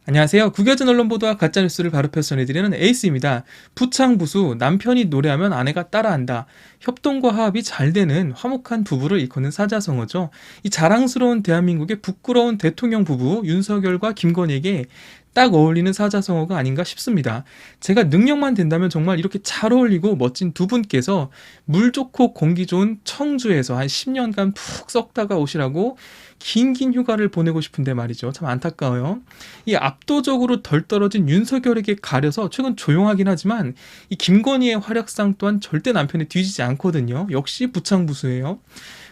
안녕하세요. 구겨진 언론 보도와 가짜뉴스를 바로 전해드리는 에이스입니다. 부창부수, 남편이 노래하면 아내가 따라한다. 협동과 화합이 잘 되는 화목한 부부를 일컫는 사자성어죠. 이 자랑스러운 대한민국의 부끄러운 대통령 부부 윤석열과 김건희에게 딱 어울리는 사자성어가 아닌가 싶습니다. 제가 능력만 된다면 정말 이렇게 잘 어울리고 멋진 두 분께서 물 좋고 공기 좋은 청주에서 한 10년간 푹 썩다가 오시라고 긴 휴가를 보내고 싶은데 말이죠. 참 안타까워요. 이 압도적으로 덜 떨어진 윤석열에게 가려서 최근 조용하긴 하지만 이 김건희의 활약상 또한 절대 남편에 뒤지지 않거든요. 역시 부창부수예요.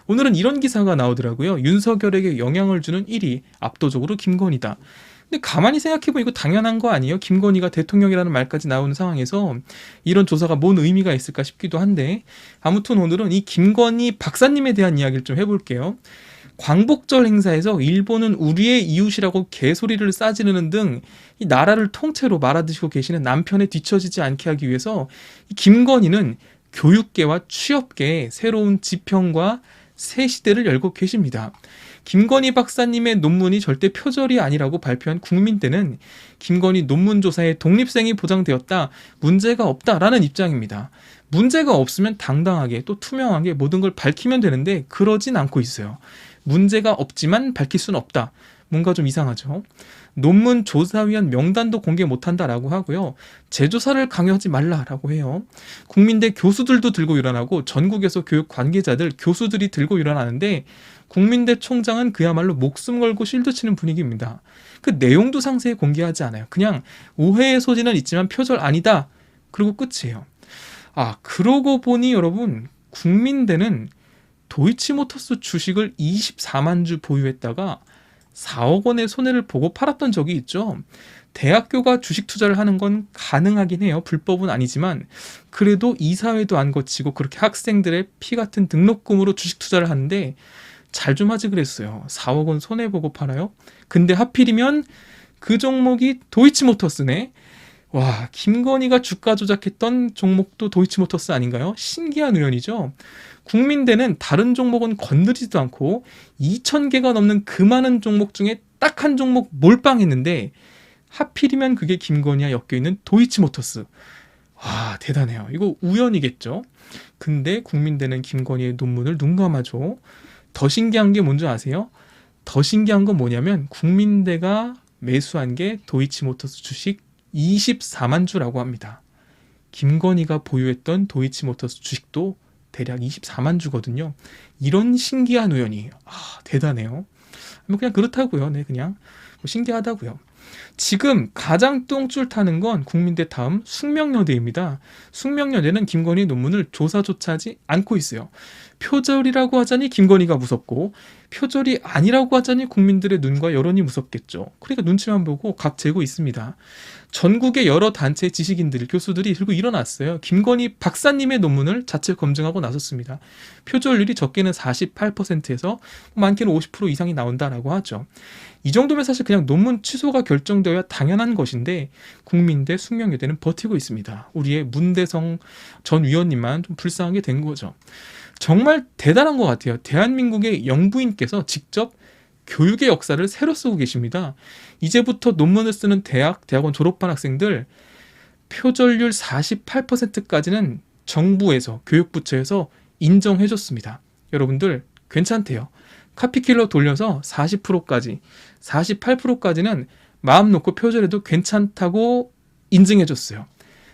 오늘은 이런 기사가 나오더라고요. 윤석열에게 영향을 주는 1위 압도적으로 김건희다. 근데 가만히 생각해보면 이거 당연한 거 아니에요? 김건희가 대통령이라는 말까지 나오는 상황에서 이런 조사가 뭔 의미가 있을까 싶기도 한데, 아무튼 오늘은 이 김건희 박사님에 대한 이야기를 좀 해볼게요. 광복절 행사에서 일본은 우리의 이웃이라고 개소리를 싸지르는 등 이 나라를 통째로 말아드시고 계시는 남편에 뒤처지지 않게 하기 위해서 이 김건희는 교육계와 취업계에 새로운 지평과 새 시대를 열고 계십니다. 김건희 박사님의 논문이 절대 표절이 아니라고 발표한 국민대는 김건희 논문 조사에 독립성이 보장되었다, 문제가 없다라는 입장입니다. 문제가 없으면 당당하게 또 투명하게 모든 걸 밝히면 되는데 그러진 않고 있어요. 문제가 없지만 밝힐 수는 없다. 뭔가 좀 이상하죠. 논문 조사위원 명단도 공개 못한다라고 하고요. 재조사를 강요하지 말라라고 해요. 국민대 교수들도 들고 일어나고 전국에서 교육 관계자들, 교수들이 들고 일어나는데 국민대 총장은 그야말로 목숨 걸고 실드 치는 분위기입니다. 그 내용도 상세히 공개하지 않아요. 그냥 오해의 소지는 있지만 표절 아니다. 그리고 끝이에요. 그러고 보니 여러분, 국민대는 도이치모터스 주식을 24만 주 보유했다가 4억 원의 손해를 보고 팔았던 적이 있죠. 대학교가 주식 투자를 하는 건 가능하긴 해요. 불법은 아니지만 그래도 이사회도 안 거치고 그렇게 학생들의 피 같은 등록금으로 주식 투자를 하는데 잘 좀 하지 그랬어요. 4억 원 손해 보고 팔아요? 근데 하필이면 그 종목이 도이치모터스네. 와, 김건희가 주가 조작했던 종목도 도이치모터스 아닌가요? 신기한 우연이죠. 국민대는 다른 종목은 건드리지도 않고 2,000개가 넘는 그 많은 종목 중에 딱 한 종목 몰빵했는데 하필이면 그게 김건희와 엮여있는 도이치모터스. 와, 대단해요. 이거 우연이겠죠. 근데 국민대는 김건희의 논문을 눈 감아줘. 더 신기한 게 뭔지 아세요? 더 신기한 건 뭐냐면 국민대가 매수한 게 도이치모터스 주식 24만 주라고 합니다. 김건희가 보유했던 도이치모터스 주식도 대략 24만 주거든요. 이런 신기한 우연이 대단해요. 그냥 그렇다고요. 네, 그냥 신기하다고요. 지금 가장 똥줄 타는 건 국민대 다음 숙명여대입니다. 숙명여대는 김건희 논문을 조사조차 하지 않고 있어요. 표절이라고 하자니 김건희가 무섭고 표절이 아니라고 하자니 국민들의 눈과 여론이 무섭겠죠. 그러니까 눈치만 보고 각 재고 있습니다. 전국의 여러 단체 지식인들, 교수들이 들고 일어났어요. 김건희 박사님의 논문을 자체 검증하고 나섰습니다. 표절률이 적게는 48%에서 많게는 50% 이상이 나온다라고 하죠. 이 정도면 사실 그냥 논문 취소가 결정되어야 당연한 것인데 국민대 숙명여대는 버티고 있습니다. 우리의 문대성 전 위원님만 좀 불쌍하게 된 거죠. 정말 대단한 것 같아요. 대한민국의 영부인께서 직접 교육의 역사를 새로 쓰고 계십니다. 이제부터 논문을 쓰는 대학원 졸업한 학생들 표절률 48%까지는 정부에서, 교육부처에서 인정해줬습니다. 여러분들 괜찮대요. 카피킬러 돌려서 40%까지, 48%까지는 마음 놓고 표절해도 괜찮다고 인증해줬어요.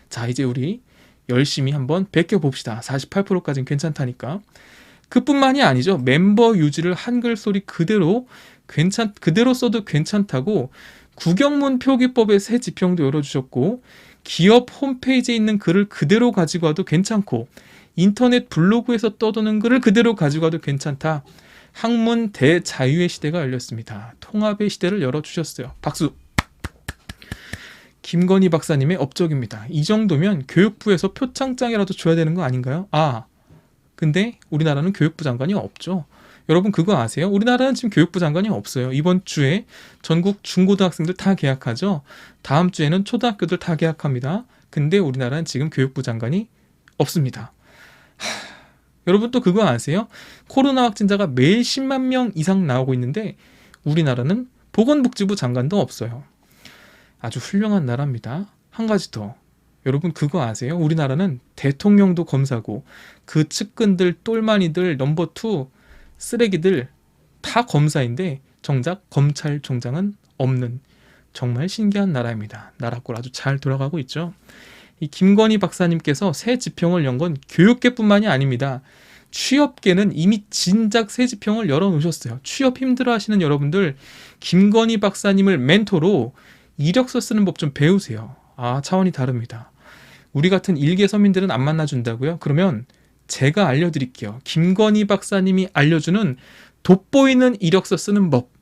자, 이제 우리 열심히 한번 베껴봅시다. 48%까지는 괜찮다니까. 그뿐만이 아니죠. 멤버 유지를 한글 소리 그대로 써도 괜찮다고 국영문 표기법의 새 지평도 열어주셨고, 기업 홈페이지에 있는 글을 그대로 가지고 와도 괜찮고, 인터넷 블로그에서 떠도는 글을 그대로 가지고 와도 괜찮다. 학문 대자유의 시대가 열렸습니다. 통합의 시대를 열어주셨어요. 박수. 김건희 박사님의 업적입니다. 이 정도면 교육부에서 표창장이라도 줘야 되는 거 아닌가요? 근데 우리나라는 교육부 장관이 없죠. 여러분 그거 아세요? 우리나라는 지금 교육부 장관이 없어요. 이번 주에 전국 중고등학생들 다 개학하죠. 다음 주에는 초등학교들 다 개학합니다. 근데 우리나라는 지금 교육부 장관이 없습니다. 여러분 또 그거 아세요? 코로나 확진자가 매일 10만 명 이상 나오고 있는데 우리나라는 보건복지부 장관도 없어요. 아주 훌륭한 나라입니다. 한 가지 더. 여러분 그거 아세요? 우리나라는 대통령도 검사고 그 측근들, 똘마니들, 넘버 투 쓰레기들 다 검사인데 정작 검찰총장은 없는 정말 신기한 나라입니다. 나라꼴 아주 잘 돌아가고 있죠. 이 김건희 박사님께서 새 지평을 연 건 교육계뿐만이 아닙니다. 취업계는 이미 진작 새 지평을 열어놓으셨어요. 취업 힘들어하시는 여러분들 김건희 박사님을 멘토로 이력서 쓰는 법 좀 배우세요. 차원이 다릅니다. 우리 같은 일개 서민들은 안 만나준다고요? 그러면 제가 알려드릴게요. 김건희 박사님이 알려주는 돋보이는 이력서 쓰는 법.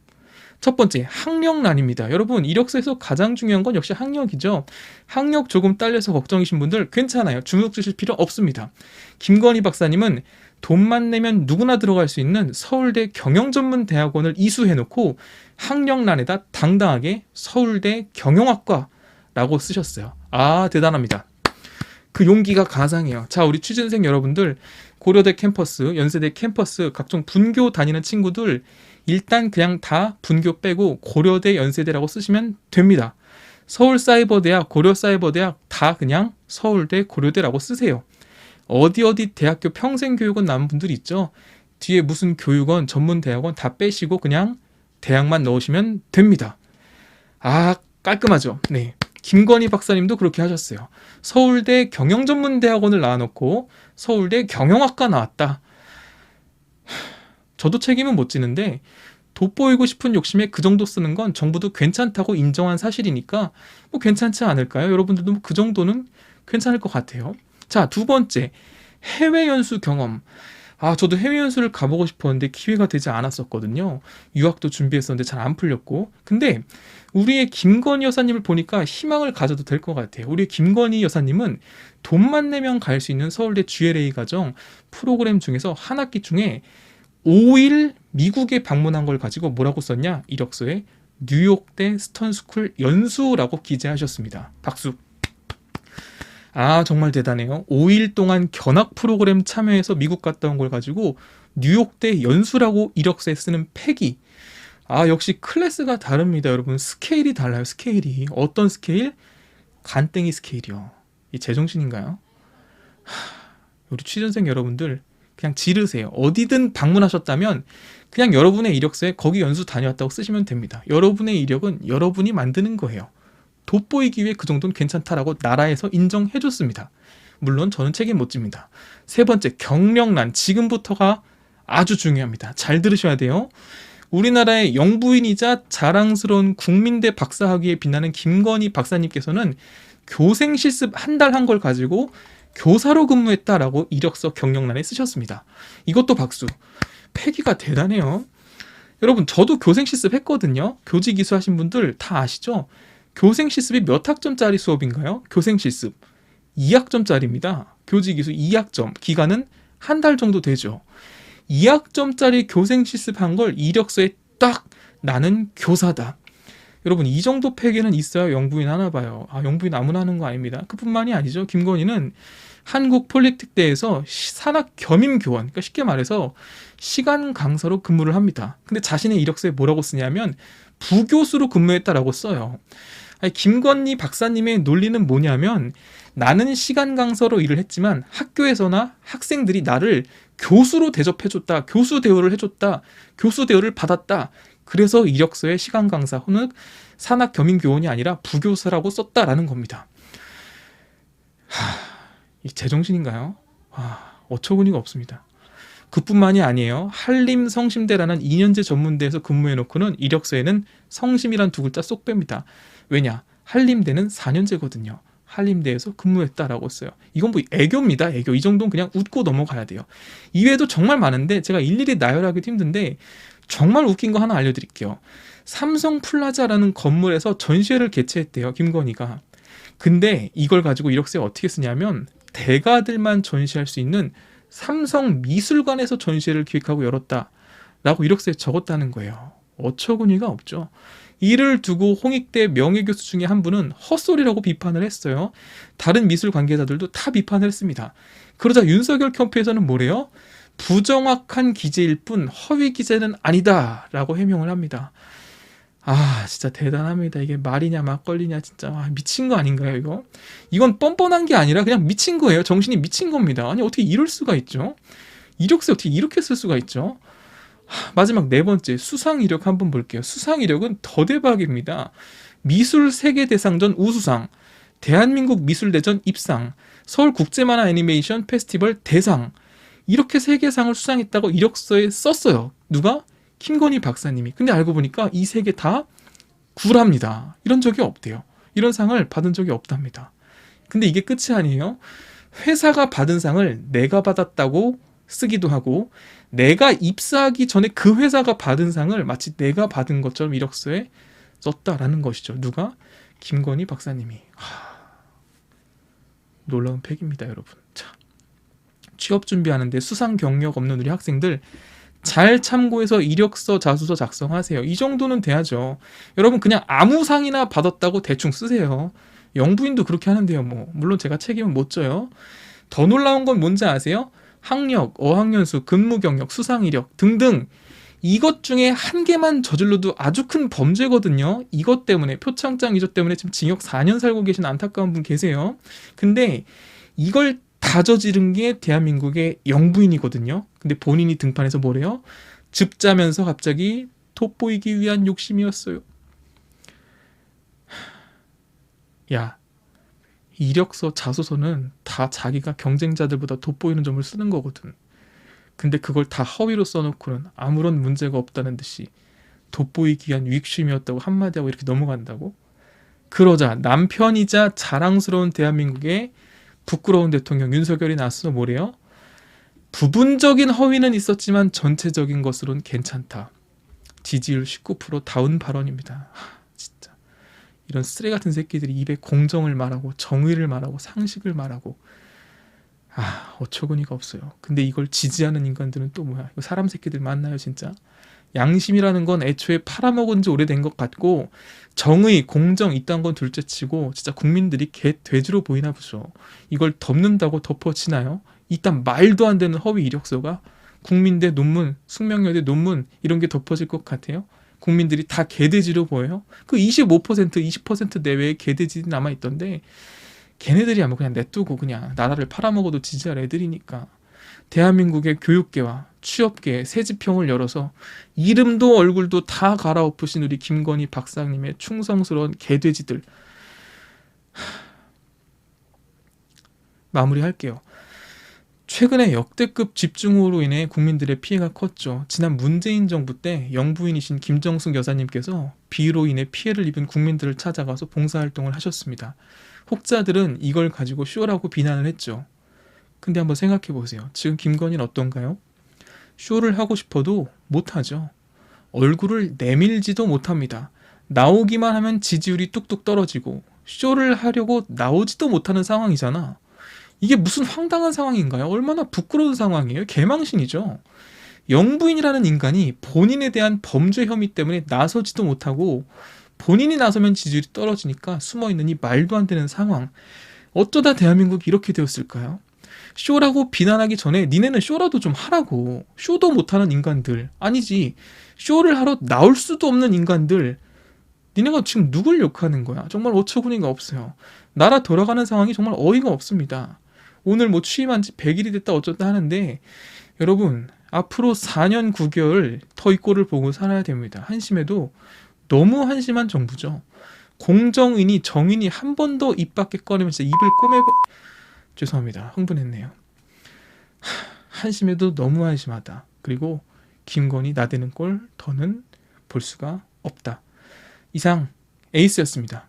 첫 번째, 학력란입니다. 여러분, 이력서에서 가장 중요한 건 역시 학력이죠. 학력 조금 딸려서 걱정이신 분들 괜찮아요. 주눅 드실 필요 없습니다. 김건희 박사님은 돈만 내면 누구나 들어갈 수 있는 서울대 경영전문대학원을 이수해놓고 학력란에다 당당하게 서울대 경영학과라고 쓰셨어요. 대단합니다. 그 용기가 가상해요. 자, 우리 취준생 여러분들, 고려대 캠퍼스, 연세대 캠퍼스, 각종 분교 다니는 친구들 일단 그냥 다 분교 빼고 고려대, 연세대라고 쓰시면 됩니다. 서울사이버대학, 고려사이버대학 다 그냥 서울대, 고려대라고 쓰세요. 어디 대학교 평생교육원 나온 분들 있죠? 뒤에 무슨 교육원, 전문대학원 다 빼시고 그냥 대학만 넣으시면 됩니다. 깔끔하죠? 네. 김건희 박사님도 그렇게 하셨어요. 서울대 경영전문대학원을 나와놓고 서울대 경영학과 나왔다. 저도 책임은 못 지는데 돋보이고 싶은 욕심에 그 정도 쓰는 건 정부도 괜찮다고 인정한 사실이니까 뭐 괜찮지 않을까요? 여러분들도 그 정도는 괜찮을 것 같아요. 자, 두 번째, 해외 연수 경험. 저도 해외 연수를 가보고 싶었는데 기회가 되지 않았었거든요. 유학도 준비했었는데 잘 안 풀렸고. 근데 우리의 김건희 여사님을 보니까 희망을 가져도 될 것 같아요. 우리 김건희 여사님은 돈만 내면 갈 수 있는 서울대 GLA 과정 프로그램 중에서 한 학기 중에 5일 미국에 방문한 걸 가지고 뭐라고 썼냐? 이력서에 뉴욕대 스턴스쿨 연수라고 기재하셨습니다. 박수. 정말 대단해요. 5일 동안 견학 프로그램 참여해서 미국 갔다 온 걸 가지고 뉴욕대 연수라고 이력서에 쓰는 패기. 역시 클래스가 다릅니다. 여러분, 스케일이 달라요. 스케일이. 어떤 스케일? 간땡이 스케일이요. 이 제정신인가요? 우리 취준생 여러분들 그냥 지르세요. 어디든 방문하셨다면 그냥 여러분의 이력서에 거기 연수 다녀왔다고 쓰시면 됩니다. 여러분의 이력은 여러분이 만드는 거예요. 돋보이기 위해 그 정도는 괜찮다라고 나라에서 인정해줬습니다. 물론 저는 책임 못 집니다. 세 번째, 경력란. 지금부터가 아주 중요합니다. 잘 들으셔야 돼요. 우리나라의 영부인이자 자랑스러운 국민대 박사학위에 빛나는 김건희 박사님께서는 교생 실습 한 달 한 걸 가지고 교사로 근무했다라고 이력서 경력란에 쓰셨습니다. 이것도 박수. 패기가 대단해요. 여러분, 저도 교생 실습 했거든요. 교직 이수하신 분들 다 아시죠? 교생 실습이 몇 학점짜리 수업인가요? 교생 실습 2학점짜리입니다. 교직 이수 2학점. 기간은 한 달 정도 되죠. 2학점짜리 교생 실습한 걸 이력서에 딱 나는 교사다. 여러분, 이 정도 패기는 있어야 영부인 하나 봐요. 영부인 아무나 하는 거 아닙니다. 그뿐만이 아니죠. 김건희는 한국 폴리텍대에서 산학 겸임 교원, 그러니까 쉽게 말해서 시간 강사로 근무를 합니다. 근데 자신의 이력서에 뭐라고 쓰냐면 부교수로 근무했다라고 써요. 김건희 박사님의 논리는 뭐냐면 나는 시간 강사로 일을 했지만 학교에서나 학생들이 나를 교수로 대접해줬다. 교수 대우를 해줬다. 교수 대우를 받았다. 그래서 이력서에 시간 강사 혹은 산학 겸임 교원이 아니라 부교사라고 썼다라는 겁니다. 이 제정신인가요? 어처구니가 없습니다. 그뿐만이 아니에요. 한림성심대라는 2년제 전문대에서 근무해놓고는 이력서에는 성심이란 두 글자 쏙 뺍니다. 왜냐? 한림대는 4년제거든요. 한림대에서 근무했다라고 써요. 이건 뭐 애교입니다. 애교. 이 정도는 그냥 웃고 넘어가야 돼요. 이외에도 정말 많은데 제가 일일이 나열하기도 힘든데 정말 웃긴 거 하나 알려드릴게요. 삼성플라자라는 건물에서 전시회를 개최했대요. 김건희가. 근데 이걸 가지고 이력서에 어떻게 쓰냐면 대가들만 전시할 수 있는 삼성미술관에서 전시회를 기획하고 열었다라고 이력서에 적었다는 거예요. 어처구니가 없죠. 이를 두고 홍익대 명예교수 중에 한 분은 헛소리라고 비판을 했어요. 다른 미술 관계자들도 다 비판을 했습니다. 그러자 윤석열 캠프에서는 뭐래요? 부정확한 기재일 뿐 허위 기재는 아니다 라고 해명을 합니다. 진짜 대단합니다. 이게 말이냐 막걸리냐 진짜 미친 거 아닌가요 이거? 이건 뻔뻔한 게 아니라 그냥 미친 거예요. 정신이 미친 겁니다. 아니 어떻게 이럴 수가 있죠? 이력서 어떻게 이렇게 쓸 수가 있죠? 마지막 네 번째 수상 이력 한번 볼게요. 수상 이력은 더 대박입니다. 미술 세계대상전 우수상, 대한민국 미술대전 입상, 서울국제만화 애니메이션 페스티벌 대상, 이렇게 세 개 상을 수상했다고 이력서에 썼어요. 누가? 김건희 박사님이. 근데 알고 보니까 이 세 개 다 구랍니다. 이런 적이 없대요. 이런 상을 받은 적이 없답니다. 근데 이게 끝이 아니에요. 회사가 받은 상을 내가 받았다고 쓰기도 하고, 내가 입사하기 전에 그 회사가 받은 상을 마치 내가 받은 것처럼 이력서에 썼다라는 것이죠. 누가? 김건희 박사님이. 놀라운 팩입니다, 여러분. 자, 취업 준비하는데 수상 경력 없는 우리 학생들 잘 참고해서 이력서, 자소서 작성하세요. 이 정도는 돼야죠. 여러분 그냥 아무 상이나 받았다고 대충 쓰세요. 영부인도 그렇게 하는데요. 뭐 물론 제가 책임은 못 져요. 더 놀라운 건 뭔지 아세요? 학력, 어학연수, 근무 경력, 수상 이력 등등 이것 중에 한 개만 저질러도 아주 큰 범죄거든요. 이것 때문에 표창장 위조 때문에 지금 징역 4년 살고 계신 안타까운 분 계세요. 근데 이걸 다 저지른 게 대한민국의 영부인이거든요. 근데 본인이 등판해서 뭐래요? 즙자면서 갑자기 돋보이기 위한 욕심이었어요. 야, 이력서, 자소서는 다 자기가 경쟁자들보다 돋보이는 점을 쓰는 거거든. 근데 그걸 다 허위로 써놓고는 아무런 문제가 없다는 듯이 돋보이기 위한 욕심이었다고 한마디 하고 이렇게 넘어간다고? 그러자 남편이자 자랑스러운 대한민국의 부끄러운 대통령 윤석열이 나서 뭐래요? 부분적인 허위는 있었지만 전체적인 것으로는 괜찮다. 지지율 19% 다운 발언입니다. 진짜 이런 쓰레 같은 새끼들이 입에 공정을 말하고 정의를 말하고 상식을 말하고 어처구니가 없어요. 근데 이걸 지지하는 인간들은 또 뭐야? 이거 사람 새끼들 맞나요 진짜? 양심이라는 건 애초에 팔아먹은 지 오래된 것 같고 정의, 공정 이딴 건 둘째치고 진짜 국민들이 개 돼지로 보이나 보죠. 이걸 덮는다고 덮어지나요? 이딴 말도 안 되는 허위 이력서가 국민대 논문, 숙명여대 논문 이런 게 덮어질 것 같아요? 국민들이 다 개돼지로 보여요? 그 25%, 20% 내외의 개돼지 남아있던데 걔네들이 아마 그냥 냅두고 그냥 나라를 팔아먹어도 지지할 애들이니까 대한민국의 교육계와 취업계에 새지평을 열어서 이름도 얼굴도 다 갈아엎으신 우리 김건희 박사님의 충성스러운 개돼지들 마무리할게요. 최근에 역대급 집중호우로 인해 국민들의 피해가 컸죠. 지난 문재인 정부 때 영부인이신 김정숙 여사님께서 비로 인해 피해를 입은 국민들을 찾아가서 봉사활동을 하셨습니다. 혹자들은 이걸 가지고 쇼라고 비난을 했죠. 근데 한번 생각해 보세요. 지금 김건희는 어떤가요? 쇼를 하고 싶어도 못하죠. 얼굴을 내밀지도 못합니다. 나오기만 하면 지지율이 뚝뚝 떨어지고 쇼를 하려고 나오지도 못하는 상황이잖아. 이게 무슨 황당한 상황인가요? 얼마나 부끄러운 상황이에요? 개망신이죠. 영부인이라는 인간이 본인에 대한 범죄 혐의 때문에 나서지도 못하고 본인이 나서면 지지율이 떨어지니까 숨어있는 이 말도 안 되는 상황. 어쩌다 대한민국이 이렇게 되었을까요? 쇼라고 비난하기 전에 니네는 쇼라도 좀 하라고. 쇼도 못하는 인간들. 아니지. 쇼를 하러 나올 수도 없는 인간들. 니네가 지금 누굴 욕하는 거야? 정말 어처구니가 없어요. 나라 돌아가는 상황이 정말 어이가 없습니다. 오늘 뭐 취임한 지 100일이 됐다 어쩌다 하는데 여러분 앞으로 4년 9개월 더 이 꼴을 보고 살아야 됩니다. 한심해도 너무 한심한 정부죠. 공정인이 정인이 한 번 더 입 밖에 꺼내면 진짜 입을 죄송합니다. 흥분했네요. 한심해도 너무 한심하다. 그리고 김건희 나대는 꼴 더는 볼 수가 없다. 이상 에이스였습니다.